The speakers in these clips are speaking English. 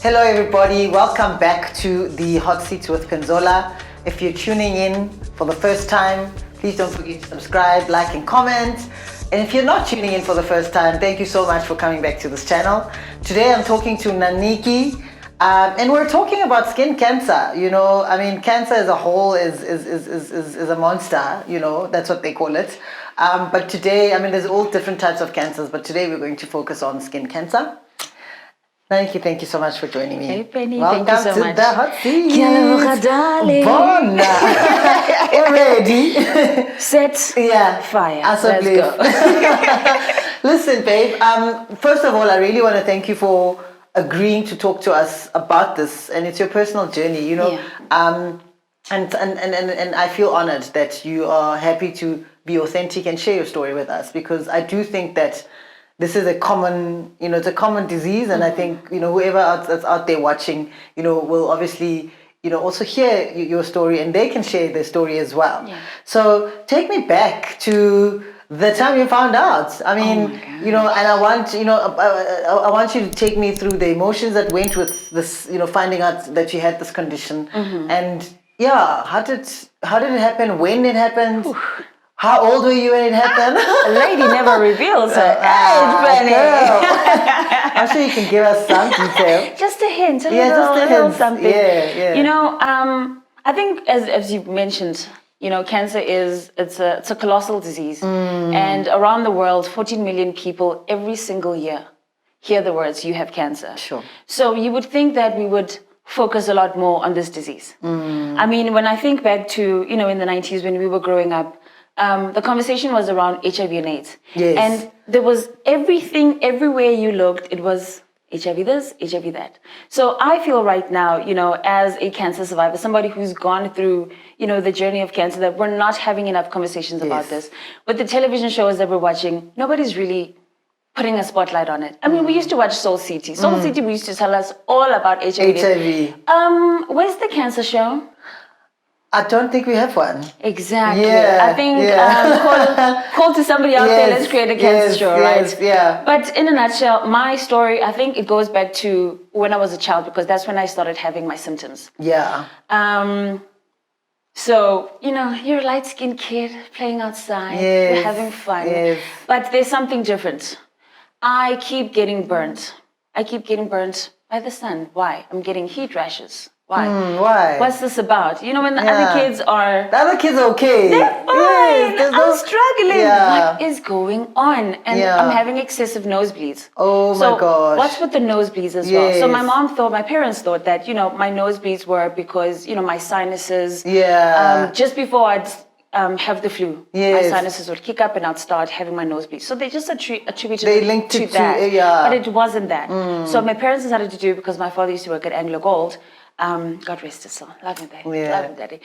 Hello everybody, welcome back to the Hot Seats with Penzola. If you're tuning in for the first time, please don't forget to subscribe, like and comment. And if you're not tuning in for the first time, thank you so much for coming back to this channel. Today I'm talking to Naniki, and we're talking about skin cancer. You know, I mean, cancer as a whole is a monster, you know, that's what they call it. But today, I mean, there's all different types of cancers, but today we're going to focus on skin cancer. Naniki, thank you so much for joining me. Hey Penny, welcome thank you so much. The Hot Seat. Kia darling. Bona. Ready? Set. Yeah. Fire. Let's go. Listen, babe. First of all, I really want to thank you for agreeing to talk to us about this, and it's your personal journey, you know. Yeah. And I feel honored that you are happy to be authentic and share your story with us, because I do think that this is a common, you know, it's a common disease, and I think, you know, whoever that's out there watching, you know, will obviously, you know, also hear your story, and they can share their story as well. Yeah. So take me back to the time you found out. I mean, you know, and I want, you know, I want you to take me through the emotions that went with this, you know, finding out that you had this condition, and yeah, how did it happen? When it happened? How old were you when it happened? A lady never reveals her age, Penny. I'm sure you can give us some detail. Just a hint, a just little something. Yeah. You know, I think as you mentioned, you know, cancer it's a colossal disease, and around the world, 14 million people every single year hear the words "you have cancer." Sure. So you would think that we would focus a lot more on this disease. I mean, when I think back to, you know, in the 90s when we were growing up, the conversation was around HIV and AIDS. Yes. And there was everything, everywhere you looked, it was HIV this, HIV that. So I feel right now, you know, as a cancer survivor, somebody who's gone through, you know, the journey of cancer, that we're not having enough conversations about this. With the television shows that we're watching, nobody's really putting a spotlight on it. I mean, we used to watch Soul City. Soul City, we used to tell us all about HIV. Where's the cancer show? I don't think we have one. Exactly. Yeah, I think call to somebody out there, let's create a cancer show, right? Yeah. But in a nutshell, my story, I think it goes back to when I was a child, because that's when I started having my symptoms. Yeah. So, you know, you're a light-skinned kid playing outside, you're having fun, but there's something different. I keep getting burnt. I keep getting burnt by the sun. Why? I'm getting heat rashes. Why? Why? What's this about? You know, when the other kids are... The other kids are okay. They're fine. I'm struggling. Yeah. What is going on? And I'm having excessive nosebleeds. Oh my gosh. What's with the nosebleeds as well? So my parents thought that, you know, my nosebleeds were because, you know, my sinuses... just before I'd have the flu, my sinuses would kick up and I'd start having my nosebleeds. So they just attributed it to that. But it wasn't that. So my parents decided to do, because my father used to work at Anglo Gold, God rest his soul. Love him, daddy. Love him, daddy.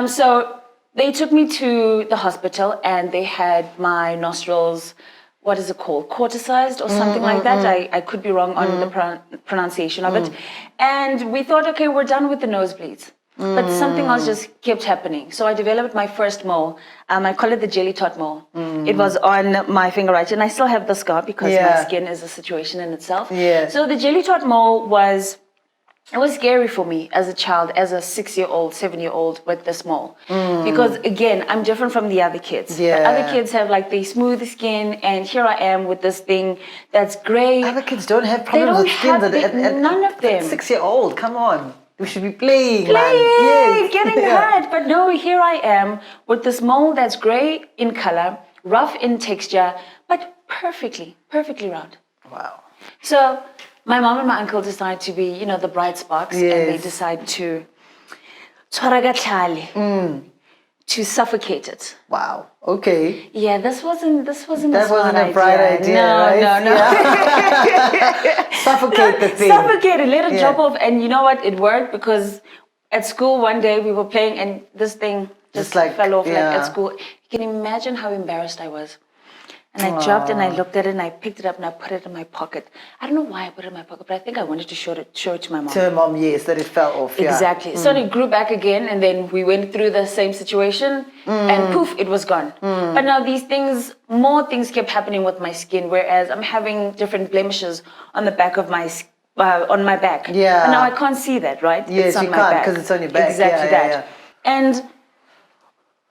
So they took me to the hospital and they had my nostrils, what is it called? Corticized or something like that. I could be wrong on the pronunciation of it. And we thought, okay, we're done with the nosebleeds. But something else just kept happening. So I developed my first mole. I call it the jelly tot mole. It was on my finger right, and I still have the scar because my skin is a situation in itself. So the jelly tot mole was... It was scary for me as a child, as a 6-year-old, 7-year-old with this mole. Because again, I'm different from the other kids. The other kids have like the smooth skin, and here I am with this thing that's gray. Other kids don't have problems with skin. None of them. 6-year-old, come on. We should be playing, Getting hurt. But no, here I am with this mole that's gray in color, rough in texture, but perfectly round. Wow. So my mom and my uncle decide to be, you know, the bright sparks, and they decide to to suffocate it. Wow. Okay. Yeah, this wasn't a bright idea. No. Suffocate the thing. Suffocate it, let it drop off, and you know what? It worked, because at school one day we were playing and this thing just like fell off like at school. You can imagine how embarrassed I was. And I dropped and I looked at it and I picked it up and I put it in my pocket. I don't know why I put it in my pocket, but I think I wanted to show it to my mom. To her mom, yes, that it fell off. Exactly. So it grew back again, and then we went through the same situation and poof, it was gone. But now these things, more things kept happening with my skin, whereas I'm having different blemishes on the back of my on my back. Yeah. But now I can't see that, right? Yes, it's on you my can't back. because it's on your back. Exactly Yeah, that. And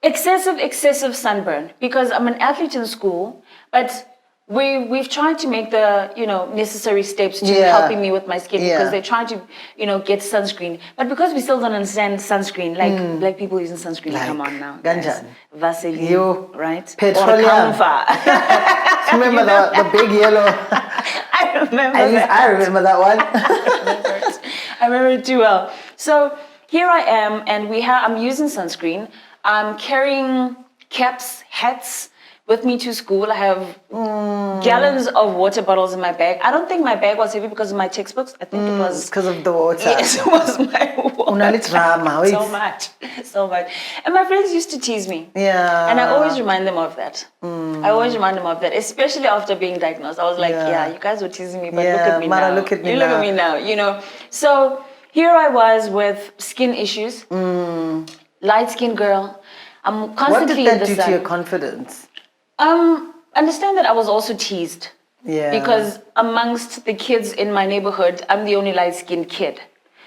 excessive sunburn, because I'm an athlete in school, but we've tried to make the necessary steps to helping me with my skin, because they're trying to get sunscreen, but because we still don't understand sunscreen, like black people using sunscreen, come on now, guys. Vaseline, right? Petroleum. Remember the big yellow? I remember At least that. I remember that one. I remember it too well. So here I am, and I'm using sunscreen. I'm carrying caps, hats with me to school. I have gallons of water bottles in my bag. I don't think my bag was heavy because of my textbooks. I think it was because of the water. Yes, it was my water. So much. And my friends used to tease me. Yeah. And I always remind them of that. I always remind them of that, especially after being diagnosed. I was like, you guys were teasing me, but look at me now. Look at me Look at me now, So here I was with skin issues, light-skinned girl. I'm constantly in the sun. What did that do to your confidence? Understand that I was also teased. Yeah. Because amongst the kids in my neighborhood, I'm the only light-skinned kid.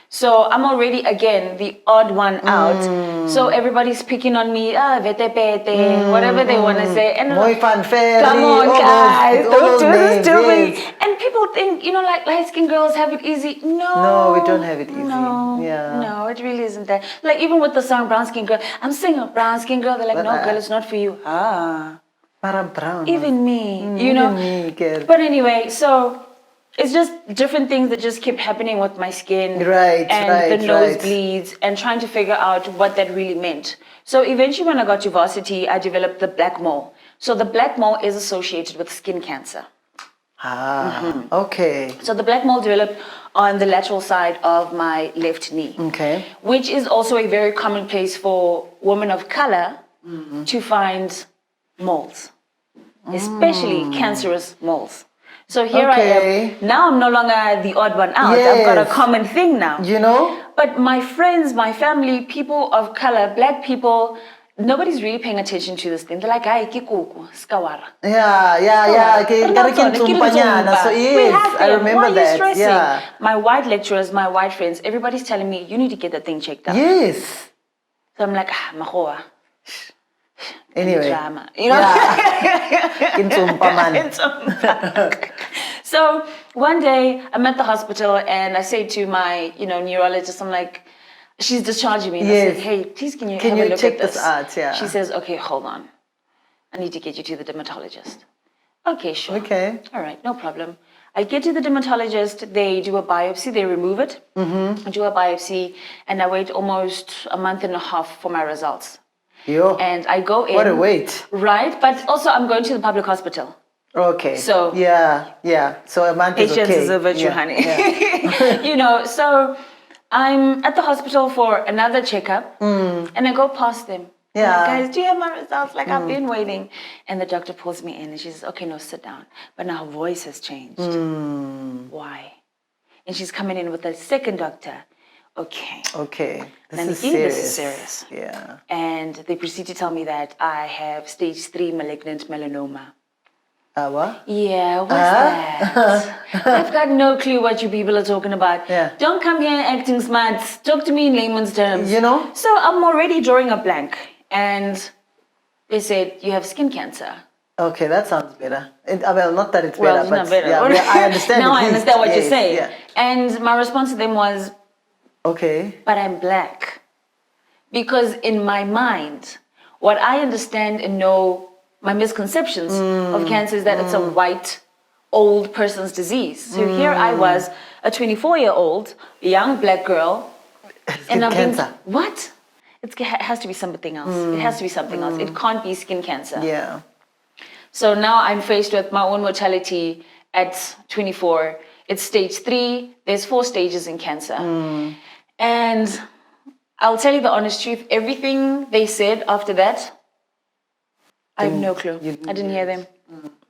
So I'm already, again, the odd one out. So everybody's picking on me, vete pete, whatever they want to say. And Muy fan come on, guys, don't do this to me. And people think, like light-skinned girls have it easy. No, we don't have it easy. No, it really isn't that. Like even with the song Brown Skin Girl, I'm singing Brown Skin Girl. They're like, no, girl, it's not for you. Brown. Even me, Even me, girl. But anyway, so it's just different things that just kept happening with my skin. And the nosebleeds, and trying to figure out what that really meant. So eventually when I got to varsity, I developed the black mole. So the black mole is associated with skin cancer. Okay. So the black mole developed on the lateral side of my left knee. Okay. Which is also a very common place for women of color to find moles. Especially cancerous moles. So here I am. Now I'm no longer the odd one out. I've got a common thing now. But my friends, my family, people of color, black people, nobody's really paying attention to this thing. They're like, "Ay, kikuku, skawara." Yeah. So yes, I remember Why are you that. stressing? Yeah. My white lecturers, my white friends, everybody's telling me, you need to get that thing checked out. Yes. So I'm like, mahoa. Anyway. Drama, So one day I'm at the hospital and I say to my, neurologist, I'm like, she's discharging me. And I said, hey, please can you have a look check at this? out? Yeah. She says, okay, hold on. I need to get you to the dermatologist. Okay, sure. Okay. All right, no problem. I get to the dermatologist, they do a biopsy, they remove it, I do a biopsy, and I wait almost a month and a half for my results. And I go in. What a wait. Right, but also I'm going to the public hospital. Okay. So yeah. So a month is okay. Patience is a virtue, honey. Yeah. So I'm at the hospital for another checkup, and I go past them. Yeah. Like, guys, do you have my results? Like, I've been waiting. And the doctor pulls me in, and she says, okay, no, sit down. But now her voice has changed. Why? And she's coming in with a second doctor. Okay. This is serious. Yeah. And they proceed to tell me that I have stage 3 malignant melanoma. What? Yeah, what's that? I've got no clue what you people are talking about. Yeah. Don't come here acting smart. Talk to me in layman's terms. So I'm already drawing a blank. And they said, you have skin cancer. Okay, that sounds better. Well, not that it's well, better, but not better. Yeah, I understand. Now I understand what you're saying. Yeah. And my response to them was, okay. But I'm black. Because in my mind, what I understand and know, my misconceptions of cancer is that it's a white, old person's disease. So here I was, a 24-year-old, young black girl. And I've been, what? It has to be something else. It has to be something else. It can't be skin cancer. Yeah. So now I'm faced with my own mortality at 24. It's stage 3. There's 4 stages in cancer. And I'll tell you the honest truth. Everything they said after that, I have no clue. I didn't hear them.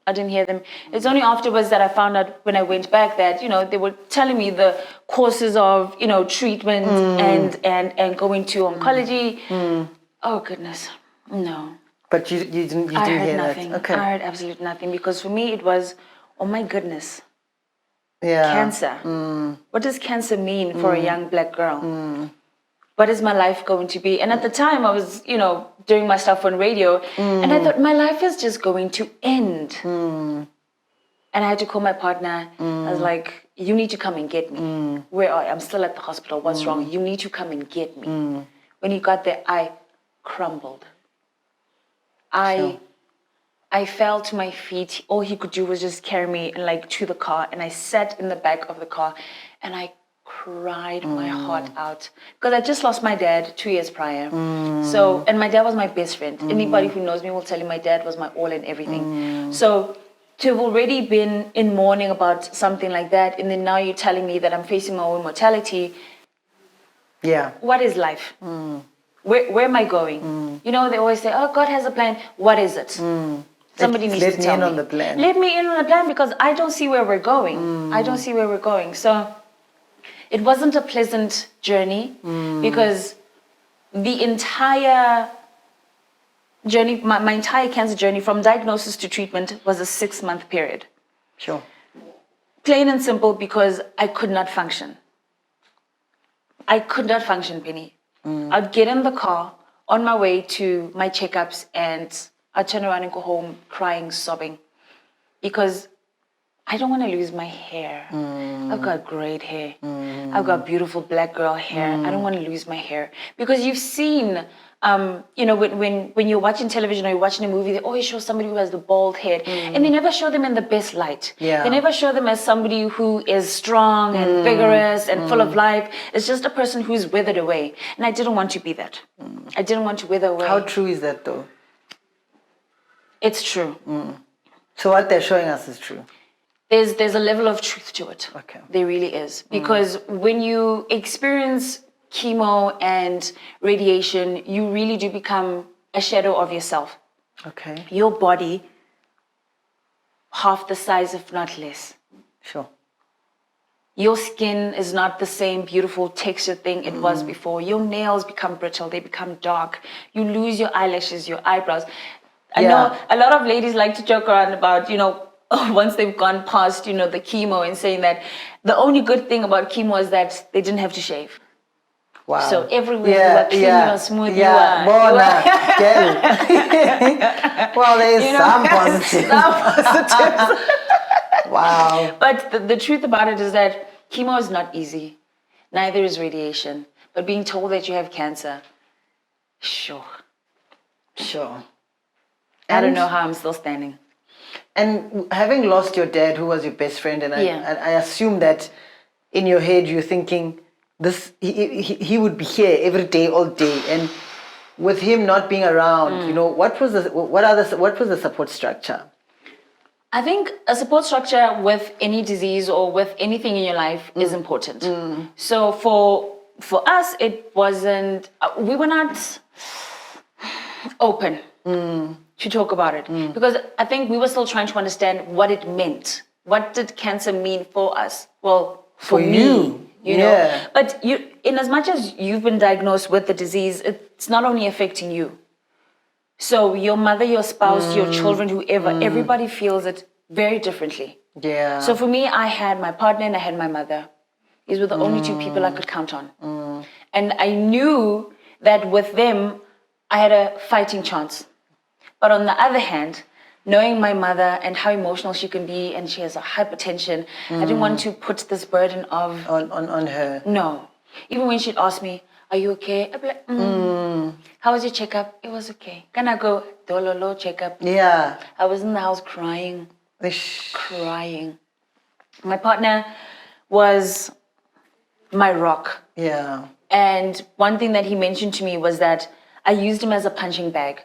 I didn't hear them. It's only afterwards that I found out when I went back that, they were telling me the courses of, treatment and going to oncology. Oh, goodness. No. But you didn't hear nothing. that? Okay. I heard absolutely nothing because for me it was, oh my goodness. Cancer. What does cancer mean for a young black girl? What is my life going to be? And at the time I was, doing my stuff on radio and I thought my life is just going to end. And I had to call my partner. I was like, you need to come and get me. Where are you? I'm still at the hospital. What's wrong? You need to come and get me. When he got there, I crumbled. I fell to my feet. All he could do was just carry me to the car. And I sat in the back of the car and I cried my heart out. Because I just lost my dad 2 years prior. And my dad was my best friend. Anybody who knows me will tell you my dad was my all and everything. So to have already been in mourning about something like that, and then now you're telling me that I'm facing my own mortality. Yeah. What is life? Where am I going? They always say, oh, God has a plan. What is it? Somebody needs to tell me. Let me in on the plan. Let me in on the plan because I don't see where we're going. I don't see where we're going. So it wasn't a pleasant journey because the entire journey, my entire cancer journey from diagnosis to treatment was a 6-month period. Sure. Plain and simple because I could not function. I could not function, Penny. I'd get in the car on my way to my checkups and I'd turn around and go home crying, sobbing because I don't want to lose my hair. I've got great hair. I've got beautiful black girl hair. I don't want to lose my hair because you've seen, when you're watching television or you're watching a movie, they always show somebody who has the bald head and they never show them in the best light. Yeah. They never show them as somebody who is strong and vigorous and full of life. It's just a person who's withered away. And I didn't want to be that. I didn't want to wither away. How true is that though? It's true. So what they're showing us is true. There's a level of truth to it. Okay. There really is. Because when you experience chemo and radiation, you really do become a shadow of yourself. Okay. Your body, half the size, if not less. Sure. Your skin is not the same beautiful textured thing it was before. Your nails become brittle. They become dark. You lose your eyelashes, your eyebrows. I know a lot of ladies like to joke around about, once they've gone past, the chemo and saying that the only good thing about chemo is that they didn't have to shave. Wow. So everywhere you are clean, you are smooth, you are. Well, there's some positives. Some positives. Wow. But the truth about it is that chemo is not easy. Neither is radiation. But being told that you have cancer, sure. I don't know how I'm still standing. And having lost your dad, who was your best friend, and I assume that in your head you're thinking, he would be here every day, all day, and with him not being around, what was the support structure? I think a support structure with any disease or with anything in your life is important. So for us, it wasn't. We were not open to talk about it because I think we were still trying to understand what it meant. What did cancer mean for us? Well, for me. You know, but in as much as you've been diagnosed with the disease, it's not only affecting you. So your mother, your spouse, your children, whoever, everybody feels it very differently. Yeah. So for me, I had my partner and I had my mother. These were the only two people I could count on. And I knew that with them, I had a fighting chance. But on the other hand, knowing my mother and how emotional she can be, and she has a hypertension, I didn't want to put this burden of on her. No. Even when she'd ask me, "Are you okay?" I'd be like, "How was your checkup?" It was okay. Can I go dololo checkup? Yeah. I was in the house crying. Crying. My partner was my rock. Yeah. And one thing that he mentioned to me was that I used him as a punching bag.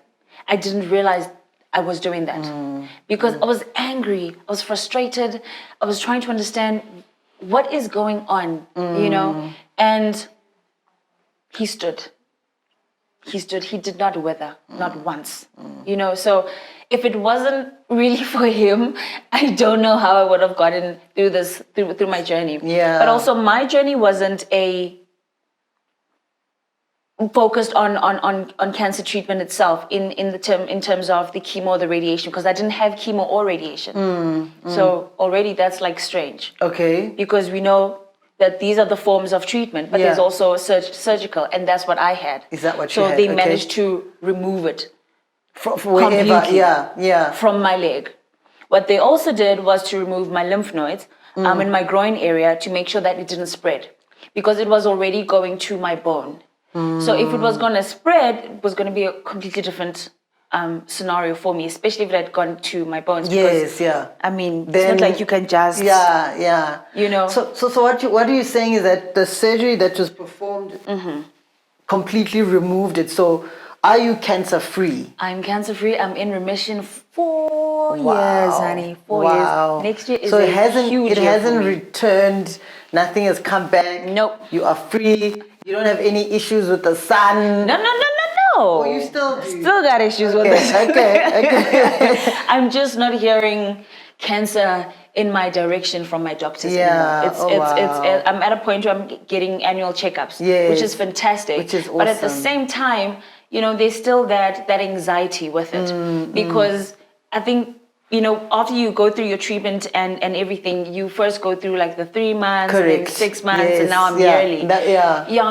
I didn't realize I was doing that because I was angry. I was frustrated. I was trying to understand what is going on, and he stood. He did not wither, not once, so if it wasn't really for him, I don't know how I would have gotten through this, through my journey. Yeah. But also my journey wasn't a focused on cancer treatment itself in terms of the chemo or the radiation, because I didn't have chemo or radiation. So already that's like strange. Okay. Because we know that these are the forms of treatment, but there's also surgical, and that's what I had. Is that what you had? So they managed to remove it from wherever, from my leg. What they also did was to remove my lymph nodes in my groin area to make sure that it didn't spread, because it was already going to my bone. So if it was going to spread, it was going to be a completely different scenario for me, especially if it had gone to my bones. Yes, yeah. I mean, then, it's not like you can just... Yeah. You know. So what are you saying is that the surgery that was performed completely removed it. So are you cancer free? I'm cancer free. I'm in remission 4 years, honey. 4 years. Next year is huge it year hasn't for me. returned. Nothing has come back. Nope. You are free. You don't have any issues with the sun. No. Oh, you still got issues with this. Okay. I'm just not hearing cancer in my direction from my doctors anymore. I'm at a point where I'm getting annual checkups, which is fantastic. Which is awesome. But at the same time, you know, there's still that anxiety with it, because I think, you know, after you go through your treatment and everything, you first go through like the 3 months, and then 6 months, and now I'm yearly.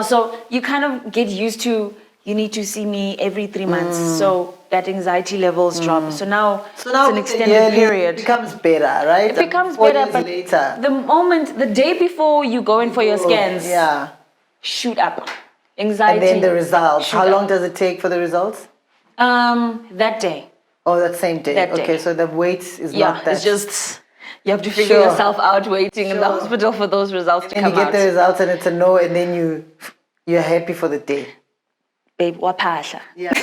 So you kind of get used to, you need to see me every 3 months. So that anxiety levels drop. So now it's an extended period. It becomes better, right? It becomes better, but later. the day before you go in for your scans, shoot up. Anxiety. And then the results. How long does it take for the results? That day. Oh, that same day. Okay, so the wait is not that. It's just, you have to figure yourself out waiting in the hospital for those results to come out. And you get the results and it's a no, and then you're happy for the day. Babe, wapahla. Yeah.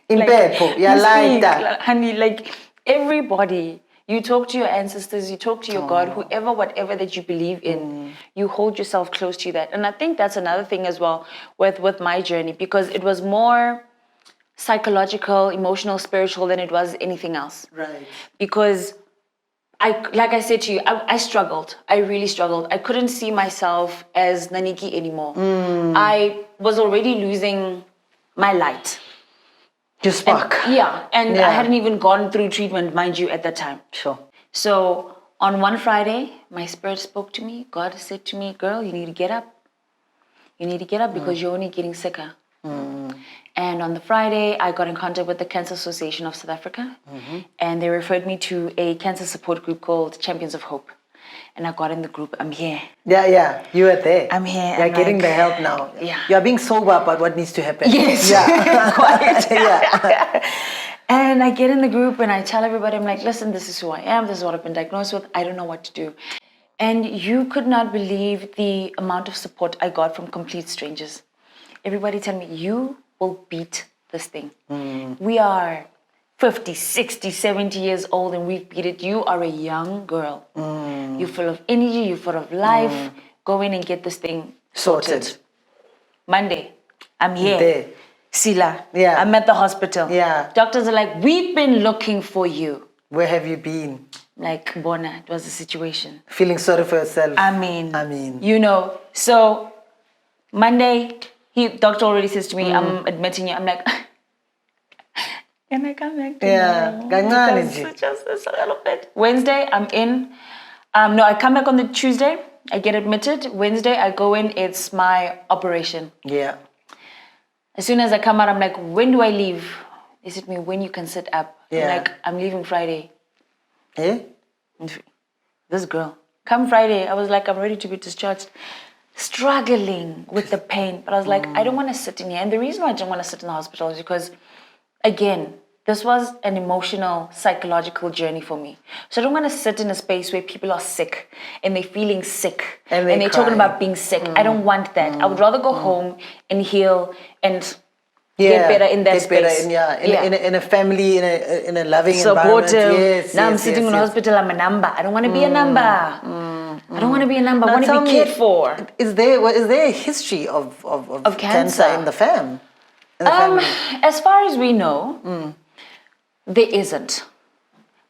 In bed, like that. Honey, like everybody, you talk to your ancestors, you talk to your God, whoever, whatever that you believe in, you hold yourself close to that. And I think that's another thing as well with my journey, because it was more psychological, emotional, spiritual than it was anything else. Right. Because like I said to you, I struggled. I really struggled. I couldn't see myself as Naniki anymore. I was already losing my light. Your spark. And I hadn't even gone through treatment, mind you, at that time. Sure. So on one Friday, my spirit spoke to me. God said to me, girl, you need to get up. You need to get up because you're only getting sicker. And on the Friday, I got in contact with the Cancer Association of South Africa, and they referred me to a cancer support group called Champions of Hope. And I got in the group. I'm here. Yeah, you are there. I'm here. You're getting the help now. Yeah. You're being sober about what needs to happen. Yes. Yeah. Quiet. Yeah. And I get in the group and I tell everybody, I'm like, listen, this is who I am. This is what I've been diagnosed with. I don't know what to do. And you could not believe the amount of support I got from complete strangers. Everybody tell me, you will beat this thing. We are 50, 60, 70 years old and we've beat it. You are a young girl. You're full of energy, you're full of life. Go in and get this thing sorted. Monday, I'm here. There. Sila, Yeah. I'm at the hospital. Yeah. Doctors are like, we've been looking for you. Where have you been? Like, Bona, it was a situation. Feeling sorry for yourself. I mean. You know, so Monday, doctor already says to me, I'm admitting you. I'm like, can I come back tomorrow? Just a little bit. Wednesday, I'm in. No, I come back on the Tuesday. I get admitted. Wednesday, I go in. It's my operation. Yeah. As soon as I come out, I'm like, when do I leave? They said to me, when you can sit up. Yeah. I'm like, I'm leaving Friday. Eh? This girl. Come Friday, I was like, I'm ready to be discharged. Struggling with the pain. But I was like, I don't want to sit in here. And the reason why I don't want to sit in the hospital is because, again, this was an emotional, psychological journey for me. So I don't want to sit in a space where people are sick and they're feeling sick and they're talking about being sick. I don't want that. I would rather go home and heal and get better in that space. In a family, in a loving supportive environment. Now I'm sitting in the hospital, I'm a number. I don't want to be a number. I don't want to be a number. I want to be cared for. Is there a history of cancer in the family? As far as we know, there isn't.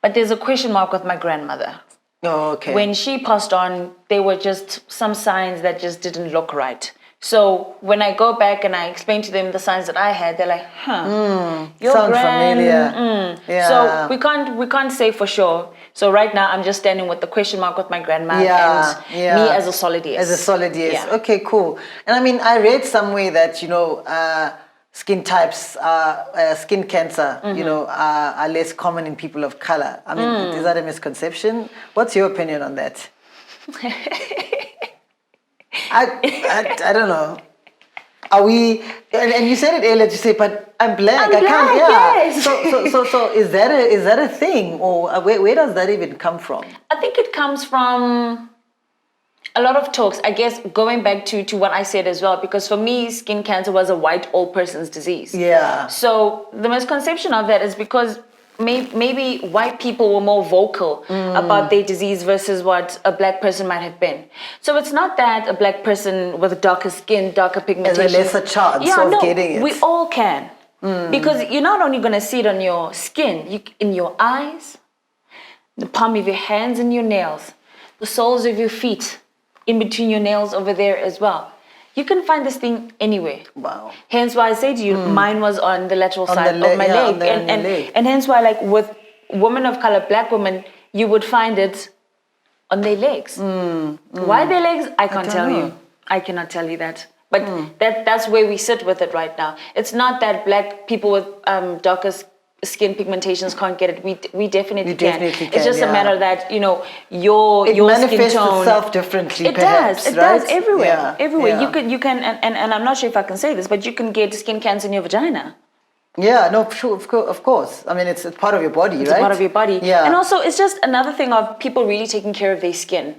But there's a question mark with my grandmother. Oh, okay. When she passed on, there were just some signs that just didn't look right. So when I go back and I explain to them the signs that I had, they're like, your sounds grand, familiar. Yeah. So we can't say for sure. So right now I'm just standing with the question mark with my grandma and me as a solid yes. As a solid yes. Yeah. Okay, cool. And I mean, I read somewhere that, skin types, skin cancer, are less common in people of color. I mean, is that a misconception? What's your opinion on that? I don't know. Are we? And you said it earlier to say, but I'm black. I can't. Yeah. Yes. So is that a thing, or where does that even come from? I think it comes from a lot of talks. I guess going back to what I said as well, because for me, skin cancer was a white old person's disease. Yeah. So the misconception of that is because maybe white people were more vocal about their disease versus what a black person might have been. So it's not that a black person with darker skin, darker pigmentation has a lesser chance of getting it. We all can. Because you're not only going to see it on your skin, in your eyes, the palm of your hands and your nails, the soles of your feet, in between your nails over there as well. You can find this thing anywhere. Wow. Hence why I say to you, mine was on the lateral side of my leg. And hence why, like with women of color, black women, you would find it on their legs. Why their legs? I can't tell you. I cannot tell you that. But that's where we sit with it right now. It's not that black people with darker skin pigmentations can't get it. We definitely can. It's just a matter that your manifests skin tone itself differently. It does everywhere. Everywhere. You can and I'm not sure if I can say this, but you can get skin cancer in your vagina. Yeah, no, sure, of course. I mean, it's part of your body, right? It's part of your body. Yeah. And also, it's just another thing of people really taking care of their skin,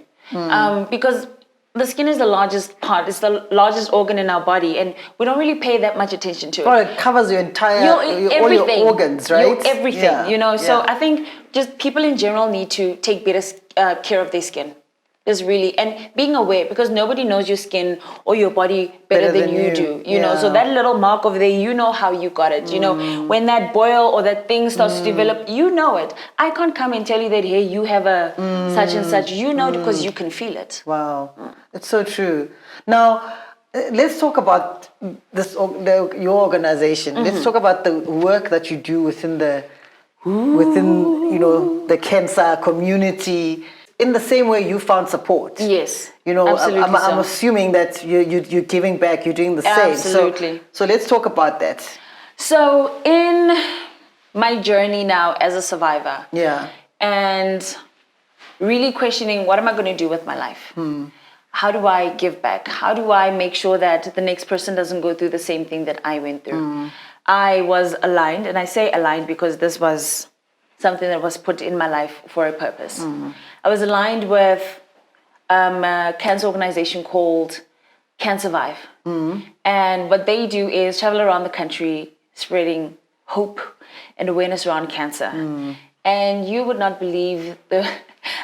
because the skin is the largest part. It's the largest organ in our body, and we don't really pay that much attention to it. Well, it covers your entire, all your organs, right? Everything, So I think just people in general need to take better care of their skin. Is really, and being aware, because nobody knows your skin or your body better than you do, you know. So that little mark over there, you know how you got it. You know, when that boil or that thing starts to develop, you know it. I can't come and tell you that, hey, you have a such and such. You know, because you can feel it. Wow, it's so true. Now, let's talk about your organization. Let's talk about the work that you do within the cancer community. In the same way you found support. Yes. I'm assuming that you're giving back, you're doing the same. Absolutely. So let's talk about that. So in my journey now as a survivor. Yeah. And really questioning, what am I going to do with my life? How do I give back? How do I make sure that the next person doesn't go through the same thing that I went through? I was aligned, and I say aligned because this was something that was put in my life for a purpose. I was aligned with a cancer organization called Cancervive. And what they do is travel around the country spreading hope and awareness around cancer. And you would not believe the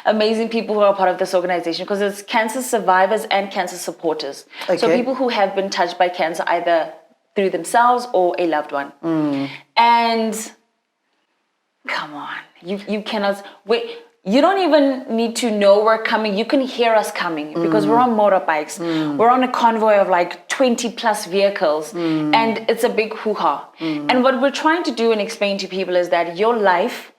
amazing people who are part of this organization, because it's cancer survivors and cancer supporters. Okay. So people who have been touched by cancer either through themselves or a loved one. And come on, you cannot wait. You don't even need to know we're coming. You can hear us coming because we're on motorbikes. We're on a convoy of like 20 plus vehicles, and it's a big hoo-ha. And what we're trying to do and explain to people is that your life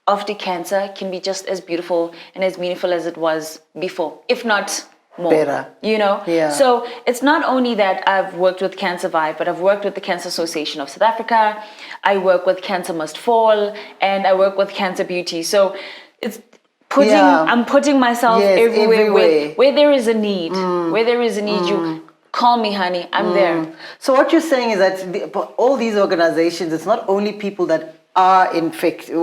after cancer can be just as beautiful and as meaningful as it was before, if not more. Better. Yeah. So it's not only that I've worked with Cancervive, but I've worked with the Cancer Association of South Africa. I work with Cancer Must Fall, and I work with Cancer Beauty. So it's I'm putting myself everywhere where there is a need. Where there is a need, you call me, honey. I'm there. So what you're saying is that all these organizations, it's not only people that are affected.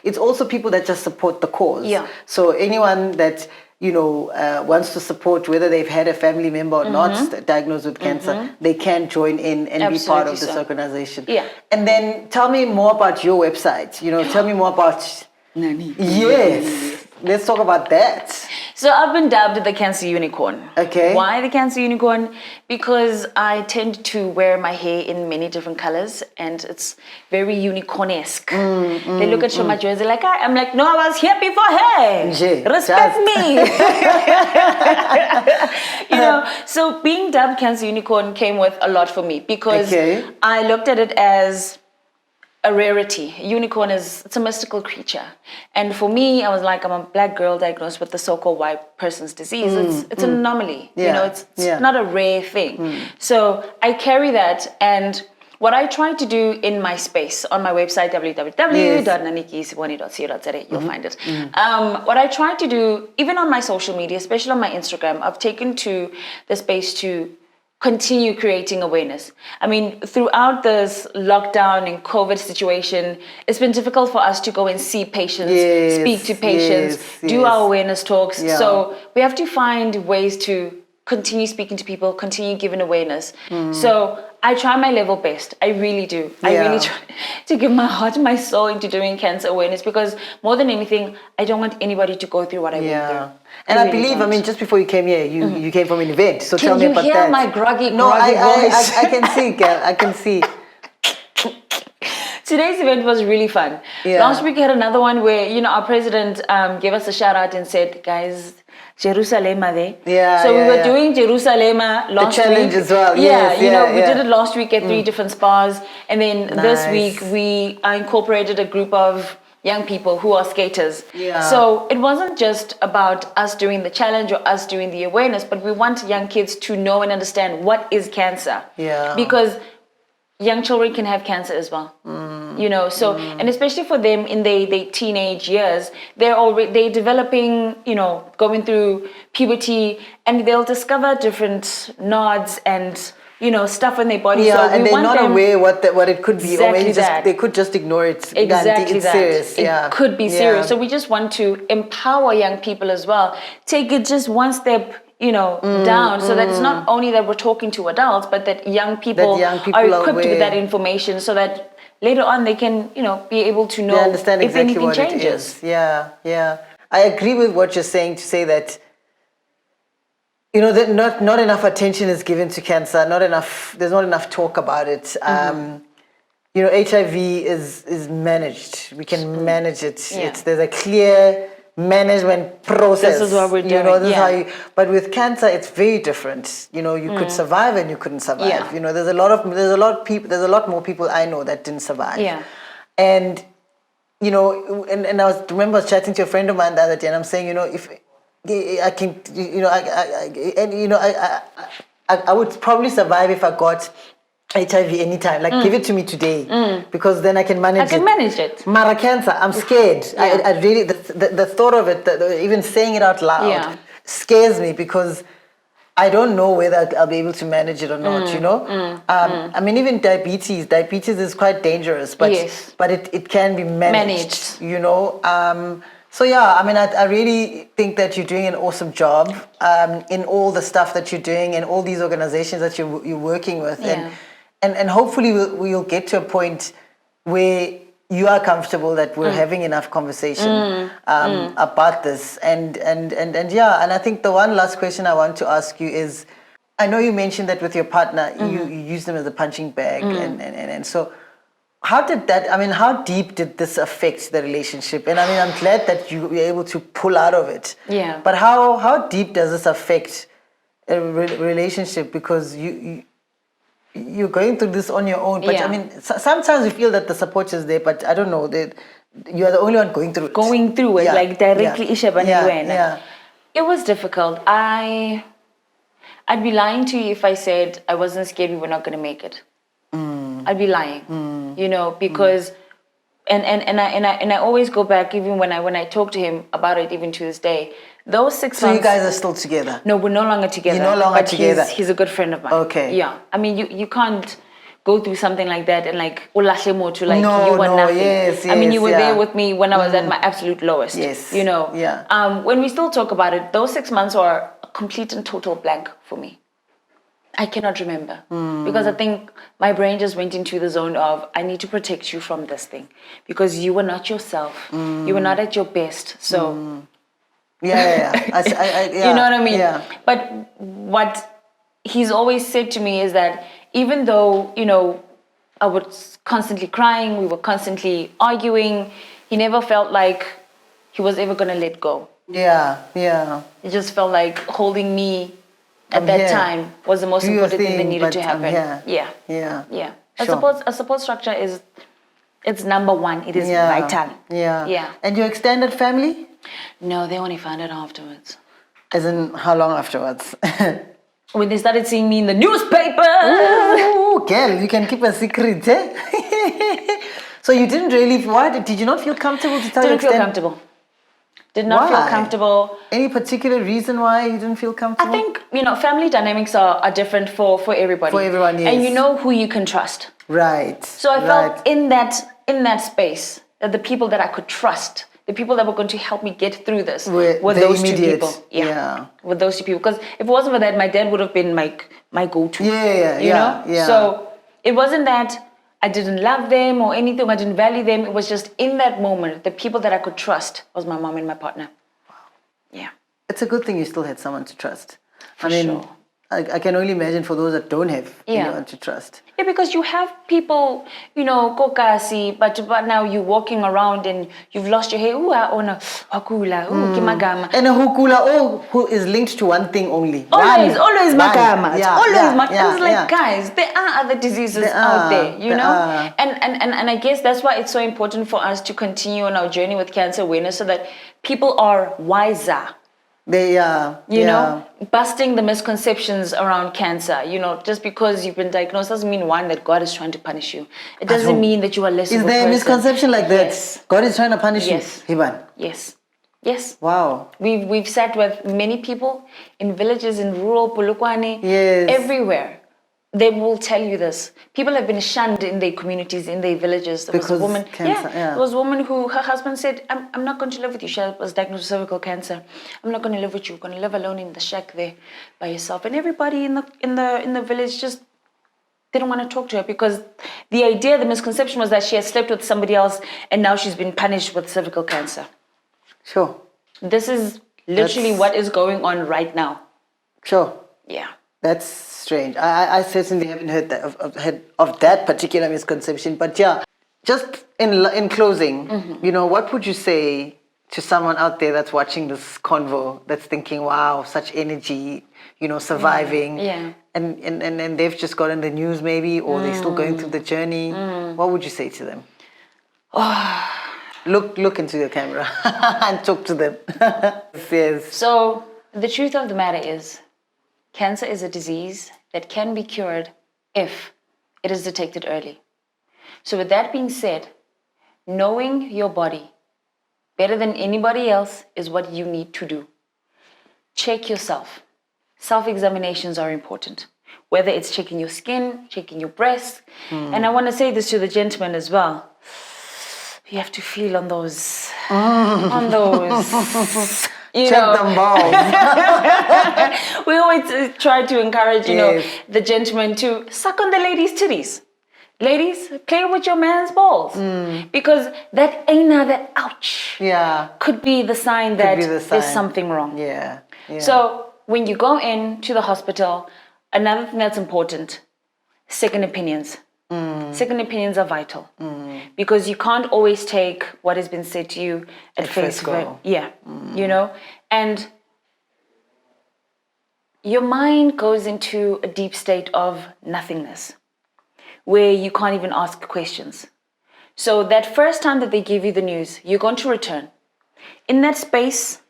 It's also people that just support the cause. Yeah. So anyone that wants to support, whether they've had a family member or not diagnosed with cancer, they can join in and be part of this organization. Yeah. And then tell me more about your website. Tell me more about Naniki. Yes. let's talk about that. So I've been dubbed the Cancer Unicorn. Okay. Why the Cancer Unicorn? Because I tend to wear my hair in many different colors and it's very unicorn-esque. They look at my jersey like, I'm like, no, I was here before her. Respect me. So being dubbed Cancer Unicorn came with a lot for me because I looked at it as a rarity. A unicorn it's a mystical creature. And for me, I was like, I'm a black girl diagnosed with the so-called white person's disease. It's an anomaly. It's not a rare thing. So I carry that, and what I try to do in my space, on my website, www.nanikiseboni.co.za, you'll find it. What I try to do, even on my social media, especially on my Instagram, I've taken to the space to continue creating awareness. I mean, throughout this lockdown and COVID situation, it's been difficult for us to go and see patients, speak to patients, do our awareness talks. Yeah. So we have to find ways to continue speaking to people, continue giving awareness. So I try my level best. I really do. I really try to give my heart and my soul into doing cancer awareness because more than anything, I don't want anybody to go through what I went through. And I believe, just before you came here, you came from an event. So tell me about that. Can you hear my groggy voice? I can see, girl. I can see. Today's event was really fun. Last week we had another one where, our president gave us a shout out and said, guys, Jerusalem there. So we were doing Jerusalem last week. The challenge as well. We did it last week at 3 different spas. And then this week we incorporated a group of young people who are skaters. So it wasn't just about us doing the challenge or us doing the awareness, but we want young kids to know and understand what is cancer. Because young children can have cancer as well. And especially for them in their teenage years, they're developing, going through puberty, and they'll discover different nods and stuff in their body. So and they're not aware what it could be, or maybe they could just ignore it. Exactly, it's serious. It could be serious. So we just want to empower young people as well. Take it just one step down, so that it's not only that we're talking to adults, but that young people are equipped with that information, so that later on they can, be able to know understand if exactly anything what changes. It is. I agree with what you're saying, to say that, that not enough attention is given to cancer, there's not enough talk about it. HIV is managed. We can manage it. There's a clear management process. This is what we're doing. This is how but with cancer, it's very different. You could survive and you couldn't survive. There's a lot more people I know that didn't survive. And and I remember chatting to a friend of mine the other day, and I'm saying, if I can, I would probably survive if I got HIV anytime, give it to me today, because then I can manage it. Mara cancer, I'm scared. I really, the thought of it, even saying it out loud, scares me, because I don't know whether I'll be able to manage it or not, even diabetes is quite dangerous, but it can be managed. I really think that you're doing an awesome job in all the stuff that you're doing and all these organizations that you're working with. And hopefully we'll get to a point where you are comfortable that we're having enough conversation about this. And I think the one last question I want to ask you is, I know you mentioned that with your partner, you use them as a punching bag. And so how deep did this affect the relationship? And I'm glad that you were able to pull out of it. But how deep does this affect a relationship? Because you're going through this on your own, but sometimes you feel that the support is there, but I don't know, you are the only one going through it. Directly. It was difficult. I'd be lying to you if I said I wasn't scared we were not going to make it. I'd be lying, because and I always go back, even when I talk to him about it, even to this day. Those 6 months. So you guys are still together? No, we're no longer together. You're no longer together. He's a good friend of mine. Okay. Yeah. You can't go through something like that and you were nothing. Yes, you were there with me when I was at my absolute lowest. Yes. When we still talk about it, those 6 months are a complete and total blank for me. I cannot remember, because I think my brain just went into the zone of, I need to protect you from this thing, because you were not yourself. You were not at your best. So You know what I mean? Yeah. But what he's always said to me is that even though, I was constantly crying, we were constantly arguing, he never felt like he was ever going to let go. Yeah. It just felt like holding me at that time was the most important thing that needed to happen. Yeah. Sure. A support structure it's number one. It is vital. Yeah. And your extended family? No, they only found out afterwards. As in, how long afterwards? When they started seeing me in the newspaper. Ooh, girl, you can keep a secret, eh? So you didn't really, why? Did you not feel comfortable to tell your extended? Didn't feel comfortable. Did not feel comfortable. Any particular reason why you didn't feel comfortable? I think, family dynamics are different for everybody. For everyone, yes. And you know who you can trust. Right. So I felt in that space that the people that I could trust, the people that were going to help me get through this were those two people. Yeah. With those two people. Because if it wasn't for that, my dad would have been my go-to. Yeah. So it wasn't that I didn't love them or anything, I didn't value them. It was just in that moment, the people that I could trust was my mom and my partner. Wow. Yeah. It's a good thing you still had someone to trust. For sure. I can only imagine for those that don't have anyone to trust. Yeah, because you have people, kokasi, but now you're walking around and you've lost your hair. Ooh, hakula, kimagama. And a hukula, who is linked to one thing only. Always magama. It's like, guys, there are other diseases out there, And I guess that's why it's so important for us to continue on our journey with cancer awareness so that people are wiser. They are, busting the misconceptions around cancer. Just because you've been diagnosed doesn't mean, one, that God is trying to punish you. It doesn't mean that you are less of a person. Is there a misconception like that? Yes. God is trying to punish you? Hiban? Yes. Wow. We've sat with many people in villages, in rural Polokwane, everywhere. They will tell you this. People have been shunned in their communities, in their villages. There was a woman, there was a woman who her husband said, I'm not going to live with you. She was diagnosed with cervical cancer. I'm not going to live with you. You're going to live alone in the shack there by yourself. And everybody in the village just didn't want to talk to her because the idea, the misconception was that she had slept with somebody else and now she's been punished with cervical cancer. Sure. This is literally what is going on right now. Sure. Yeah. That's strange. I certainly haven't heard of that particular misconception. But just in closing, what would you say to someone out there that's watching this convo, that's thinking, wow, such energy, surviving, and they've just gotten the news maybe, or they're still going through the journey. What would you say to them? Look into the camera and talk to them. Yes. So the truth of the matter is, cancer is a disease that can be cured if it is detected early. So with that being said, knowing your body better than anybody else is what you need to do. Check yourself. Self-examinations are important. Whether it's checking your skin, checking your breasts. And I want to say this to the gentlemen as well. You have to feel on those. Check them balls. We always try to encourage, the gentleman to suck on the ladies' titties. Ladies, play with your man's balls. Because that another ouch could be the sign that there's something wrong. Yeah. So when you go into the hospital, another thing that's important, second opinions. Second opinions are vital. Because you can't always take what has been said to you at face value. And your mind goes into a deep state of nothingness where you can't even ask questions. So that first time that they give you the news, you're going to return. In that space,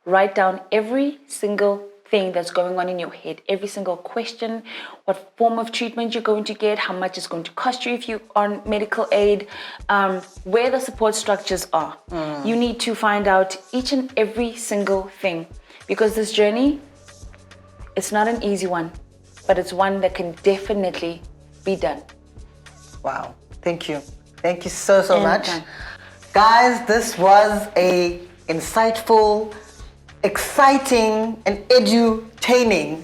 write down every single thing that's going on in your head, every single question, what form of treatment you're going to get, how much it's going to cost you if you're on medical aid, where the support structures are. You need to find out each and every single thing, because this journey, it's not an easy one, but it's one that can definitely be done. Wow. Thank you. Thank you so much. Guys, this was a insightful, exciting and edutaining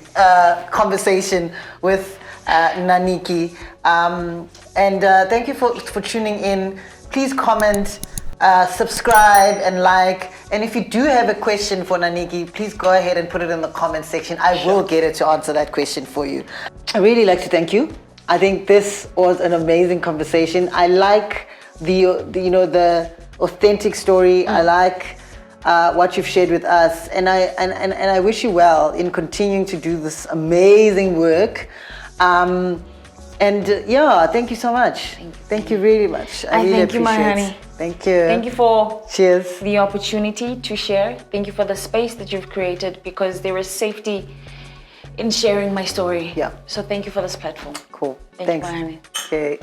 conversation with Naniki. And thank you for tuning in. Please comment subscribe and like. And if you do have a question for Naniki, please go ahead and put it in the comment section. I will get her to answer that question for you. I really like to thank you. I think this was an amazing conversation. I like the authentic story. I like what you've shared with us, and I wish you well in continuing to do this amazing work. Thank you so much. Thank you really much. I really thank you, my appreciate honey. it. Thank you. Thank you for Cheers. the opportunity to share. Thank you for the space that you've created, because there is safety in sharing my story. Yeah. So thank you for this platform. Cool. Thanks. Thanks. You, my honey. Okay.